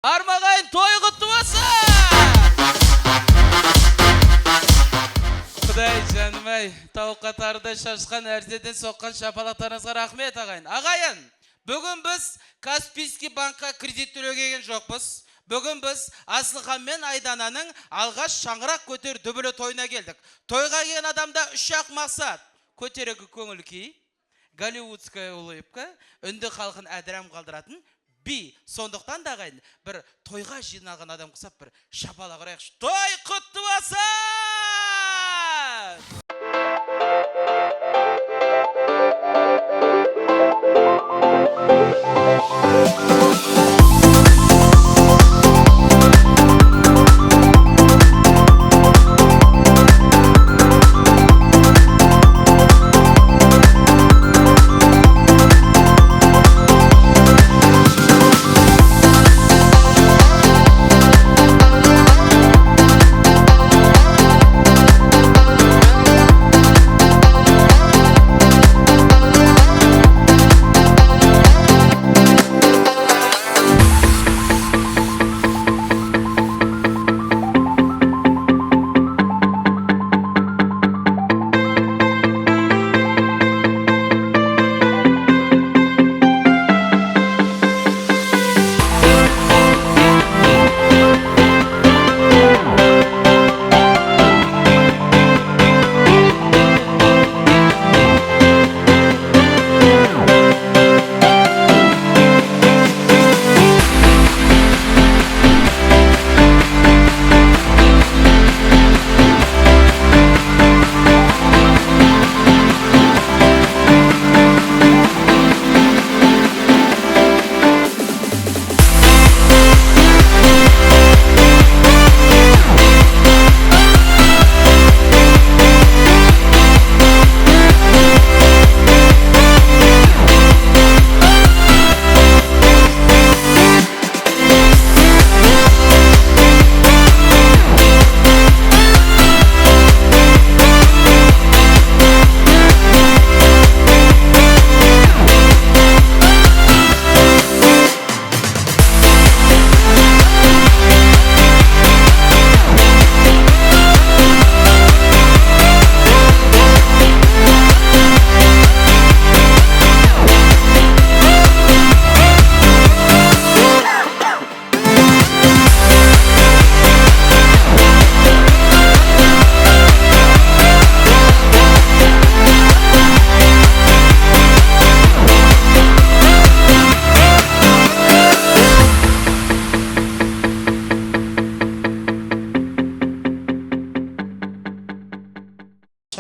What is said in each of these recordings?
Армағайын той құтты болсын! Құдай жаным-ай, тауыққа тарыдай шашқан әрзеден соққан шапалақтарыңызға рахмет ағайын. Ағайын, бүгін біз Каспийский банкқа кредит төлеген жоқпыз. Бүгін біз Асылхан мен Айдананың алғаш шаңырақ көтер дүбілі тойына келдік. Тойға келген адамда үш-ақ мақсат: көтерегі көңіл күй, голливудская улыбка, үнді халқын әдірам қалдыратын би. Сондықтан да ағайын, бір тойға жиналған адам құсап бір шапалақ ұрайықшы. Той құтты болсын!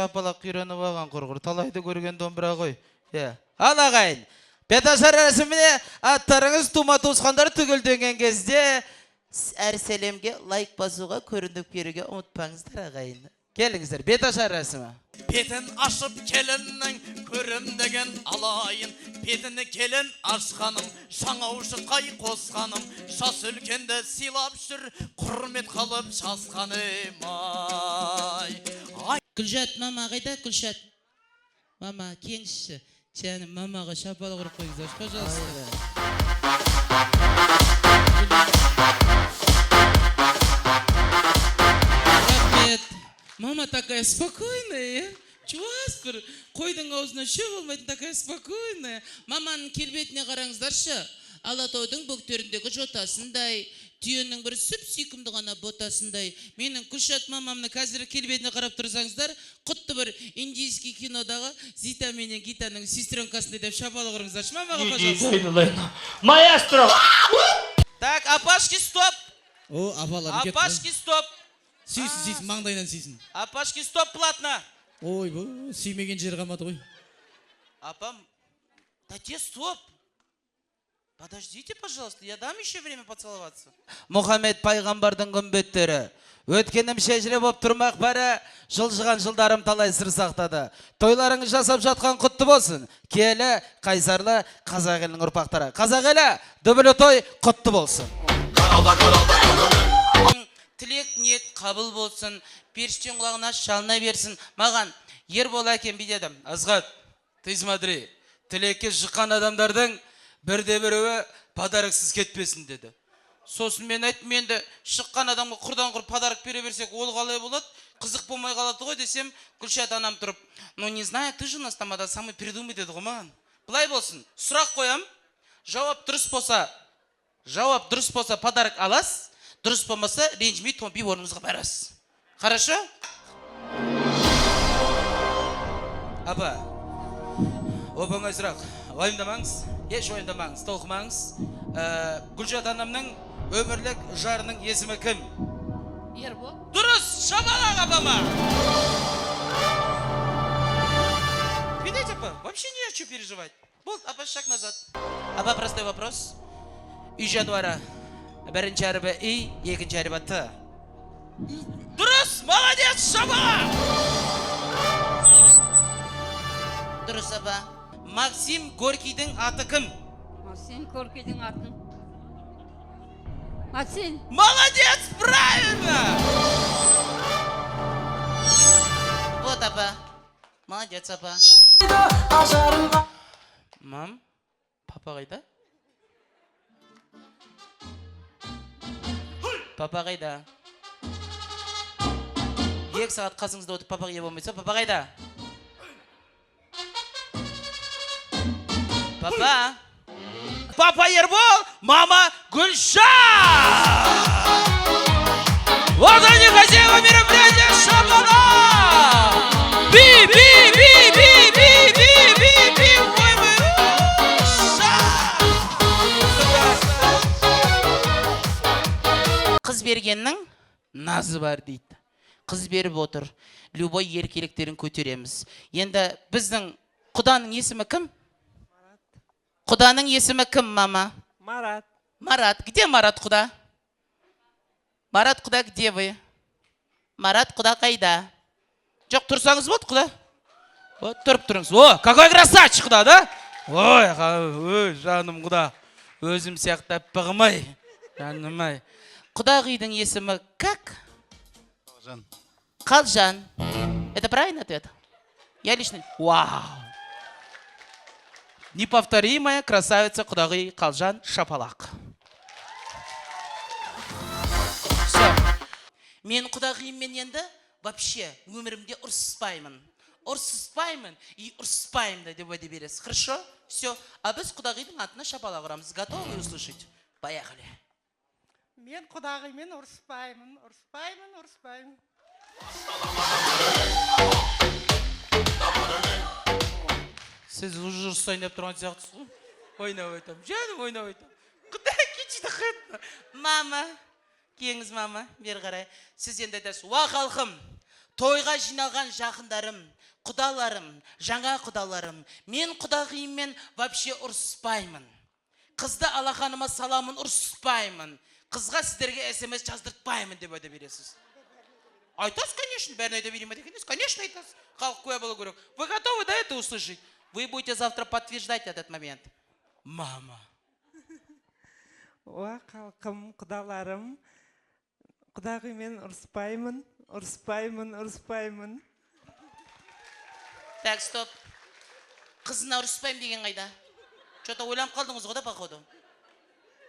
Шапалақ үйреніп алған құрғыр, талайды көрген домбыра ғой. Ал ағайын, беташар рәсіміне аттарыңыз тума туысқандар түгелденген кезде әр сәлемге лайк басуға, көріндік беруге ұмытпаңыздар ағайын. Келіңіздер, беташар рәсімі. Бетін ашып келіннің көрімдеген алайын, бетіні келін ашқаным, жаңау жұтқай қосқаным, жас үлкенді сыйлап жүр, құрмет қалып жасқаным ай. Күлшат, мама қайда Күлшат? Мама, кеңші. Жәнім, мамаға шапалы құрып қойыңыздар, пожалуйста. Рахмет. Мама такая спокойная, чуас бір қойдың аузына шөп olмайтын такая спокойная. Маманың келбетіне қараңыздаршы. Алатаудың бөктеріндегі жотасындай, түйенің бір сүп-сүйкімді ғана ботасындай. Менің Күлшат мамамны қазір келбетіне қарап тұрсаңыздар, құтты бір индийский кинодағы Зита менен Гитаның сестренкасындай деп шапалы құрыңыздаршы. Мамаға пожалуйста. Маэстро! Так, апашки, стоп! О, апалар кетті. Апашки, стоп! Сүйсін, маңдайынан сүйсін. Апашки, стоп, платно! Ой, бұл сүймеген жер қалмады ғой. Апам, тате, стоп! Подождите, пожалуйста, я дам еще время поцеловаться. Мұхаммед пайғамбардың күмбеттері. Өткенім шежіре боп тұрмақ бәрі, жылжыған жылдарым талай сыр сақтады. Тойларыңыз жасап жатқан құтты болсын. Келі, қайсарлы, қазақ елінің ұрпақтары. Қазақ елі, дүбілі той құтты болсын. Тілек ниет қабыл болсын, періштен құлағына шалына берсін. Маған Ербол әкем бидедім. Азғат, ты смотри, тілекке шыққан адамдардың бірде біреуі подарықсыз кетпесін деді. Сосын мен айттым, енді шыққан адамға құрдан құр подарок бере берсек, ол қалай болады? Қызық болмай қалады ғой десем, Гүлшат анам тұрып, ну не знаю, ты же у нас тамада самый придумай деді ғой маған. Былай болсын, сұрақ қоям, жауап дұрыс болса подарок аласыз, дұрыс болмаса ренжімей томпи орныңызға барасыз. Хорошо? Апа, оп-оңай сұрақ. Уайымдамаңыз, еш уайымдамаңыз, толқымаңыз. Гүлшат анамның өмірлік жарының есімі кім? Ербол. Дұрыс, шабалақ апама! Видите, апа, вообще не о чем переживать. Болды, апа, шаг назад. Апа, простой вопрос. Үй жануары. Бірінші әрібі И, екінші әрібі Т. Дұрыс, молодец, шабалақ! Дұрыс, апа. Максим Горькийдің аты кім? Максим Горькийдің атын. Максим. Молодец, правильно! Вот, апа. Молодец, апа. Мам, папа қайда? Папа қайда? 2 сағат қасыңызда отырып папа қайда болмайса, папа қайда? Папа! Папа Ербол, мама Гүлшат! Вот они, хозяева мероприятия, шабана! Би-би-би-би-би-би-би-би! Ой, мой Қыз бергеннің назы бар дейді. Қыз беріп отыр. Любой еркеліктерін көтереміз. Енді біздің құданың есімі кім? Құданың есімі кім, мама? Марат. Марат. Где Марат құда? Марат құда, где вы? Марат құда қайда? Жоқ, тұрсаңыз болды құда? Вот, тұрып тұрыңыз. О, какой красавчик құда, да? Ой, жаным құда. Өзім сияқты аппағым-ай. Жаным-ай. Құдағидың есімі как? Қалжан. Қалжан. Это правильный ответ? Я лично... Вау! Неповторимая красавица құдағи Қалжан Шапалақ. Все. Мен құдағиыммен енді вообще өмірімде ұрсыспаймын. Ұрсыспаймын и ұрсыспаймын деп уәде бересіз. Хорошо? Все. А біз құдағидың атына Шапалақ ұрамыз. Готовы услышать? Поехали. Мен құдағимен ұрыспаймын. Сіз уже ұрсайын деп тұрған сияқтысыз ғой? Ойнап айтам. Жаным ойнап айтам. Құдай кетшіді қайтты. Мама. Кеңіз мама. Бер қарай. Сіз енді айтасыз. Уа халқым. Тойға жиналған жақындарым. Құдаларым. Жаңа құдаларым. Мен құдағиыммен вообще ұрыспаймын. Қызды алақаныма саламын, ұрыспаймын. Қызға сіздерге смс жаздыртпаймын деп уәде бересіз. Айтасыз, конечно, бәрін айта берейін деген емес. Конечно, айтасыз. Халық куә болу керек. Вы готовы до этого услышать? Вы будете завтра подтверждать этот момент. Мама. Уа қалқым, құдаларым. Құдағимен ұрыспаймын. Так, стоп. Қызына ұрыспаймын деген қайда? Что-то ойланып қалдыңыз ғой да, походу.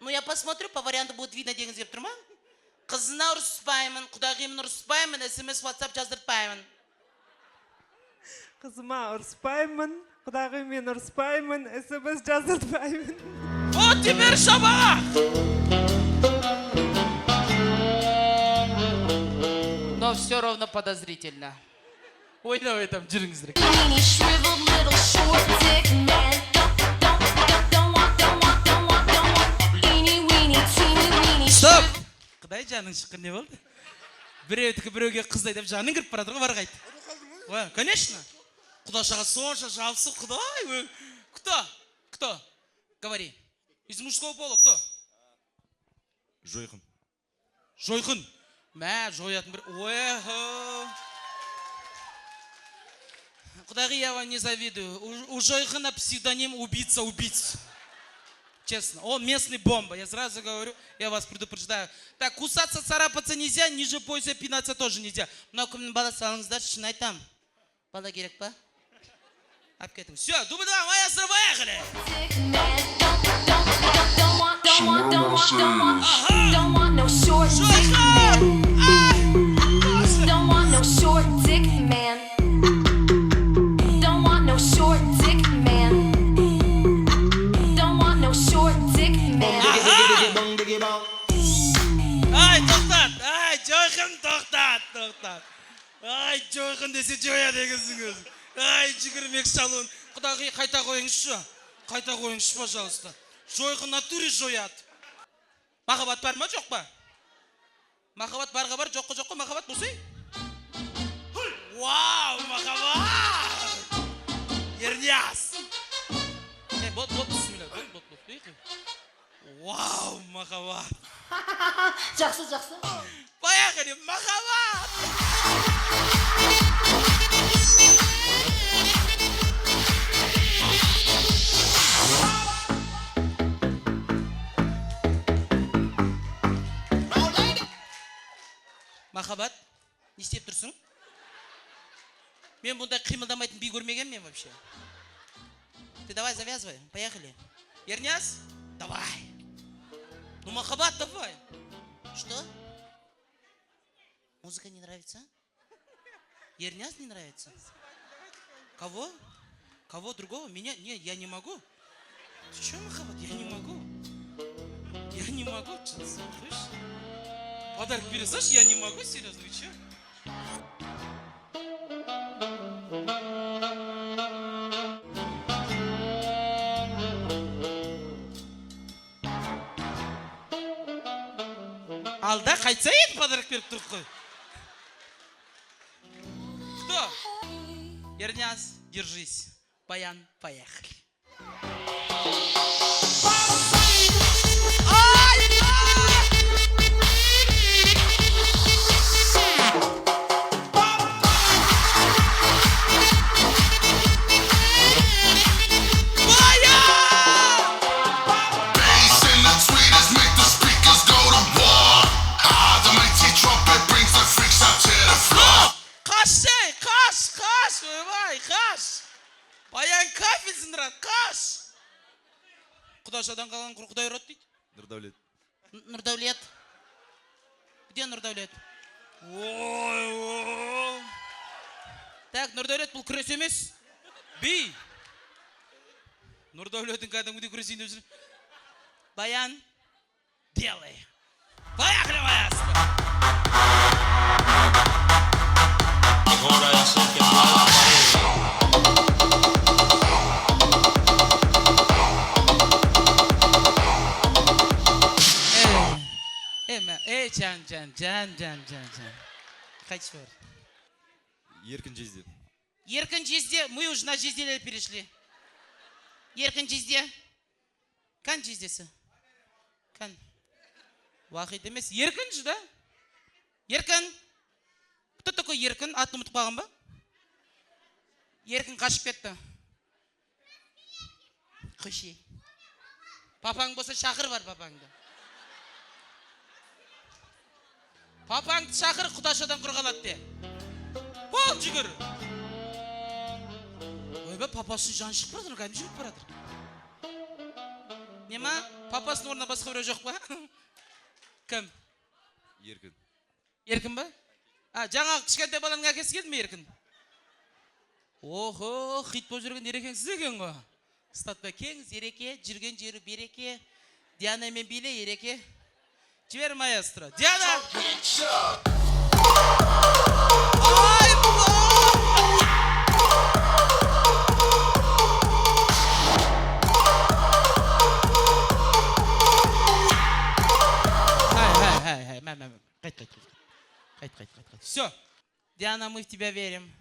Ну, я посмотрю, по варианту будет видно дегеніз деп тұрма? Қызына ұрыспаймын, құдағимен ұрыспаймын, смс, WhatsApp жаздыртпаймын. Қызыма ұрыспаймын, құдағимен ұрыспаймын, смс жаздыртпаймын. Вот теперь шабақ! Но все равно подозрительно. Ойнап айтам, жүріңіздер. Стоп! Құдай жаның шыққын не болды? Біреудікі біреуге қыздай деп жаның кіріп барады ғой, бар қайт. Конечно. Құдашаға сонша жабысы, құдай. Кто? Говори. Из мужского пола кто? Жойқын. Мә, жоятын бір... Ой-хо. Құдағи, я вам не завидую. У Жойқына псевдоним убийца. Честно, он местный бомба, я сразу говорю, я вас предупреждаю. Так, кусаться, царапаться нельзя, ниже пояса пинаться тоже нельзя. Мынау кімнің баласы алыңыздар, шын айтам. Бала керек па? Алып кетіңіз. Все, дубль 2, маэстро, поехали! Ага! Ай, жойқын десе жояды екенсің өзің. Ай, жүгірмек шалуын. Құдағи, қайта қойыңызшы. Қайта қойыңызшы, пожалуйста. Жойқын натуре жояды. Махаббат бар ма, жоқ па? Махаббат барға бар, жоққа жоққа махаббат болсай? Вау, махаббат! Ерняс! Бот, бисмилlah, бот. Вау, махаббат! Жақсы, жақсы. Поехали, махаббат! Махаббат, не істеп тұрсың? Мен бұндай қимылдамайтын би көрмеген мен вообще. Ты давай завязывай, поехали. Ерняс, давай. Ну, махаббат, давай. Что? Музыка не нравится? Ерняс не нравится? Кого? Кого другого? Меня? Не, я не могу. Ты что, махаббат? Я не могу. Я не могу, что-то слышишь? Подарок пересажь, я не могу, серьезно, вы что? Алда қайтса еді подарок беріп тұрық қой. Кто? Ерняс, держись. Баян, поехали. Қаш, ойбай, қаш. Баян кафель сындырады, қаш. Құдашадан қалған құдай ұрады дейді. Нұрдәулет. Нұрдәулет. Где Нұрдәулет? Ой. Так, Нұрдәулет бұл күрес емес. Би. Нұрдәулеттің кәдімгідей күресейін деп жүр. Баян, делай. Поехали, маэстро. Agora é assim que fala. Жан. Қайтшы бар? Еркін жезде. Еркін жезде, мы уже на жезделер перешли. Еркін жезде. Кән жездесі? Кән? Уақыт емес. Еркін жы да? Еркін? Кто такой Еркін? Атын ұмытып қалған ба? Еркін қашып кетті. Құши. Папаң болса шақыр бар папаңды. Папаңды шақыр, құдашадан құрғалады де. Бол жүгір. Ойбай, папасын жан шығып барадыр, кәдім жүріп барадыр. Не ма? Папасының орнына басқа біреу жоқ па? Кім? Еркін. Еркін ба? Жаңағы кішкентай баланың әкесі келді ме Еркін? Охо, хит болып жүрген ерекеңсіз екен ғой. Статпай кеңіз, ереке, жүрген жері береке. Диана мен биле, ереке. Жібер маэстро. Диана! Ай, Қайт. Все. Диана, мы в тебя верим.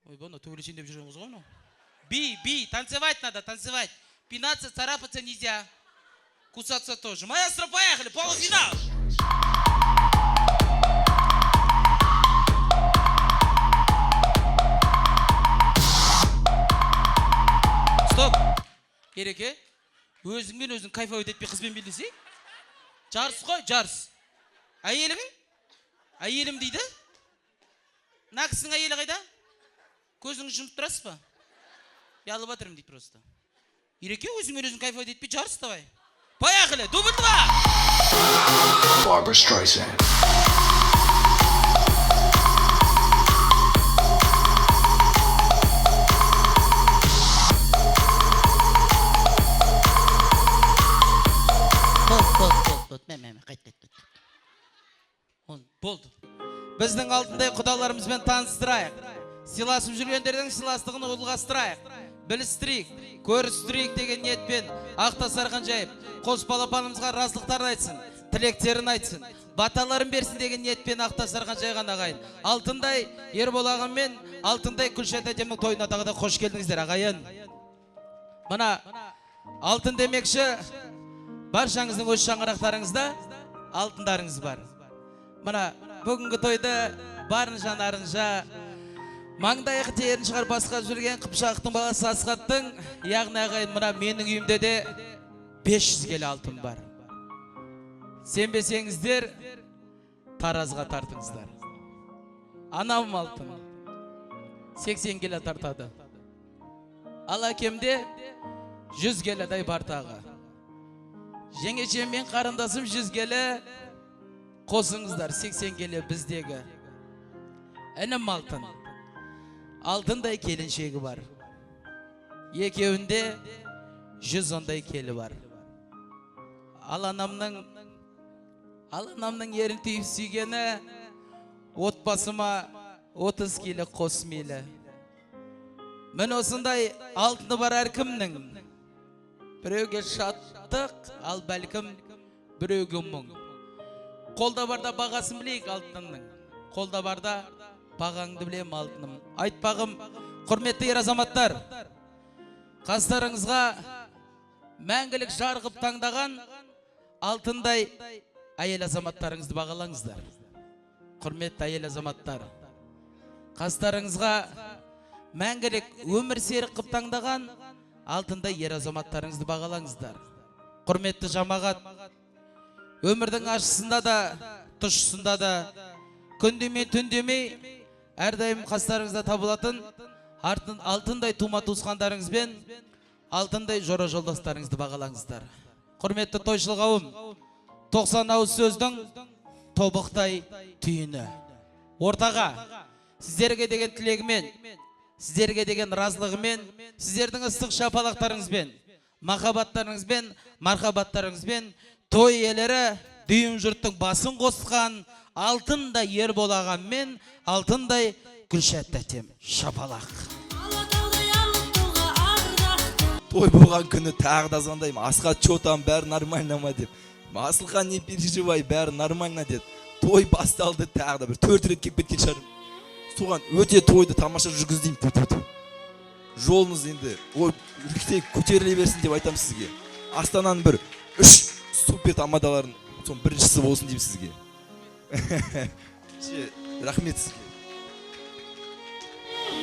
Ой, бона, ты увлечен деп жүрген қыз ғой мынау. Би, танцевать надо, танцевать. Пинаться, царапаться нельзя. Кусаться тоже. Маэстро, поехали, полуфинал. Стоп. Ереке, өзіңмен өзің кайфовать етпей қызбен билесей? Жарыс қой, жарыс. Әйелің? Әйелім дейді? Мына кісінің әйелі қайда? Көзіңіз жұмып тұрасыз ба? Ялып атырым дейді просто. Ереке, өзіңмен өзің кайфовать етпей жарыс давай. Поехали, дубль 2! Barbra Streisand. Болды. біздің алтындай құдаларымызбен таныстырайық. Сыйласып жүргендердің сыйластығын ұлғастырайық. Білістірейік, көрістірейік деген ниетпен Ақтасархан жайып, қос балапанымызға разылықтарын айтсын, тілектерін айтсын, баталарын берсін деген ниетпен Ақтасархан жайған ағайын. Алтындай Ербол ағам мен алтындай Күлшат әжемнің тойына тағы да қош келдіңіздер ағайын. Мына алтын демекші, баршаңыздың өз шаңырақтарыңызда алтындарыңыз бар. Мына бүгінгі тойды барын жанарынша, маңдайық терін шығар басқа жүрген Қыпшақтың баласы Асқаттың, яғни ағайын, мына менің үйімде де 500 келі алтын бар. Сенбесеңіздер, таразға тартыңыздар. Анам алтын 80 келі тартады. Ал әкемде 100 келідай бар тағы. Жеңешем мен қарындасым 100 келі, қосыңыздар 80 келі біздегі. Інім алтын. Алтындай келіншегі бар. Екеуінде 110-дай келі бар. Ал анамның ерін түйіп сүйгені отбасыма 30 келі қос мейлі. Мен осындай алтыны бар әркімнің. Біреуге шаттық, ал бәлкім біреуге мұң. Қолда барда бағасын білейік алтынның. Қолда барда бағаңды білем алтыным. Айтпағым, құрметті ер азаматтар, қастарыңызға мәңгілік жарғып таңдаған алтындай әйел азаматтарыңызды бағалаңыздар. Құрметті әйел азаматтар, қастарыңызға мәңгілік өмір серік қып таңдаған алтындай ер азаматтарыңызды бағалаңыздар. Құрметті жамағат, өмірдің ашысында да, тұшысында да, күндемей, түндемей, әрдайым қастарыңызда табылатын алтындай тума туысқандарыңызбен, алтындай жора жолдастарыңызды бағалаңыздар. Құрметті тойшыл қауым, 90 ауыз сөздің тобықтай түйіні. Ортаға, сіздерге деген тілегімен, сіздерге деген разылығымен, сіздердің ыстық шапалақтарыңызбен, махаббаттарыңызбен, мархабаттарыңызбен, той иелері дүйім жұрттың басын қосқан алтындай Ербол ағаммен, алтындай Күлшат әтем шапалақ. Той болған күні тағы да звондаймын. Асқат, чё там, бәрі нормально ма деп. Асылхан, не переживай, бәрі нормально деді. Той басталды, тағы да бір 4 рет кеп кеткен шығарым. Соған өте тойды тамаша жүргіздеймін. Жолыңыз енді үлкітек көтеріле берсін деп айтам сізге. Астананың бір 3 супер тамадаларын біріншісі болсын деймін сізге. Рахмет сізге.